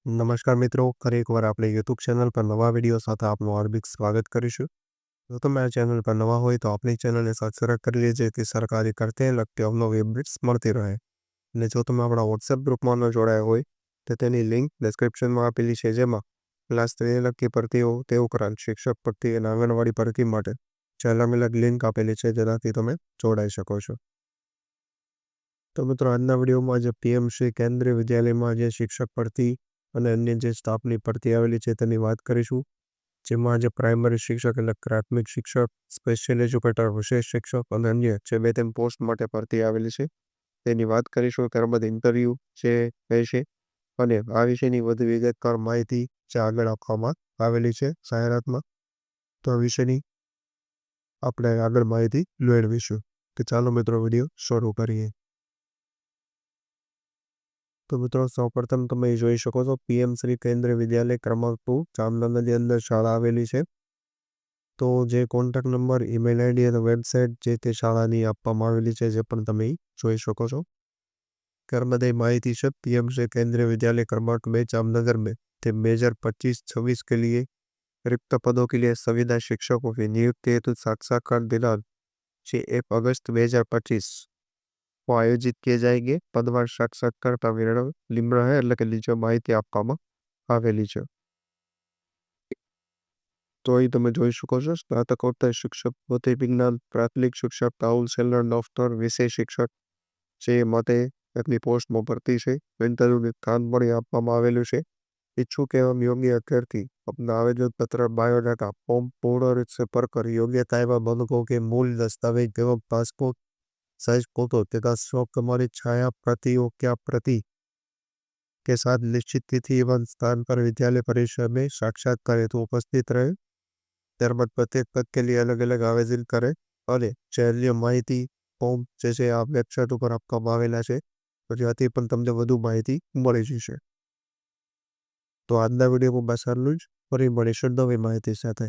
નમસ્કાર મિત્રો, ફરી એકવાર આપણે યુટ્યુબ ચેનલ પર નવા વિડીયો સાથે આપનું હાર્દિક સ્વાગત કરીશું. જો તમે આ ચેનલ પર નવા હોય તો આપણી ચેનલને સબસ્ક્રાઇબ કરી લેજો જેથી સરકારી કરતે લગતી અવનવી અપડેટ્સ મળતી રહે. અને જો તમે આપણા વોટ્સએપ ગ્રુપમાં ન જોડાયા હોય તો તેની લિંક ડિસ્ક્રિપ્શનમાં આપેલી છે, જેમાં ક્લાસ 3 લગતી ભરતીઓ તે ઉપરાંત શિક્ષક ભરતી અને આંગણવાડી ભરતી માટે અલગ અલગ લિંક આપેલી છે, જેનાથી તમે જોડાઈ શકો છો. તો મિત્રો, આજના વિડીયોમાં જે પીએમસી કેન્દ્રીય વિદ્યાલયમાં જે શિક્ષક ભરતી અને અન્ય જે સ્ટાફની ભરતી આવેલી છે તેની વાત કરીશું. જેમાં જે પ્રાઇમરી શિક્ષક એટલે પ્રાથમિક શિક્ષક, સ્પેશિયલ એજ્યુકેટર, વિશેષ શિક્ષક અને અન્ય જે 2-3 પોસ્ટ માટે ભરતી આવેલી છે તેની વાત કરીશું. ત્યારબાદ ઇન્ટરવ્યૂ જે રહેશે અને આ વિશેની વધુ વિગતવાર માહિતી જે આગળ આપવામાં આવેલી છે જાહેરાતમાં, તો આ વિશેની આપણે આગળ માહિતી મેળવીશું. તો ચાલો મિત્રો, વિડીયો શરૂ કરીએ. તો મિત્રો, સૌપ્રથમ તમે જોઈ શકો છો પીએમશ્રી કેન્દ્રીય વિદ્યાલય ક્રમાંક 2 જામનગરની અંદર શાળા આવેલી છે. તો જે કોન્ટેક્ટ નંબર, ઈમેલ આઈડી અને વેબસાઇટ જે તે શાળાની આપવામાં આવેલી છે, જે પણ તમે જોઈ શકો છો. ત્યારબાદ ये माहिती है पीएमश्री केंद्रीय विद्यालय क्रमांक 2 जामनगर में 2025-26 के लिए रिक्त पदों के लिए संविदा शिक्षकों की नियुक्ति हेतु साक्षात्कार दिनांक 1 अगस्त 2025 को आयोजित किए जाएंगे. पदवार साक्षात्कार का विवरण निम्न है એટલે કે નીચે માહિતી આપવામાં આવેલી છે. તો અહીં તમે જોઈ શકો છો સ્નાતકોત્તર શિક્ષક, ભૌતિક વિજ્ઞાન, પ્રાથમિક શિક્ષક, કાઉન્સેલર, ડોક્ટર, વિષય શિક્ષક જે માટે એટલી પોસ્ટમાં ભરતી છે. ઇન્ટરવ્યુની સ્થાન પણ આપવામાં આવેલું છે. इच्छुक एवं योग्य अभ्यर्थी अपना आवेदन पत्र, बायोडाटा फॉर्म पूर्ण रूप से भरकर योग्यता एवं बंधकों के मूल दस्तावेज एवं पासपोर्ट साइज फोटो तथा सॉफ्ट हमारी छाया प्रतियों क्या प्रति के साथ निश्चित तिथि एवं स्थान पर विद्यालय परिसर में साक्षात्कार हेतु उपस्थित रहे. ત્યારબાદ પ્રत्येक પદ के लिए अलग अलग आवेदन करे અને ચેનલની માહિતી ફોર્મ જે છે આ વેબસાઇટ ઉપર આપવામાં આવેલા છે, તો જ્યાંથી પણ તમને વધુ માહિતી મળી જશે. તો આજના વિડીયોમાં બસ આટલું જ. ફરી મળીશું નવી માહિતી સાથે.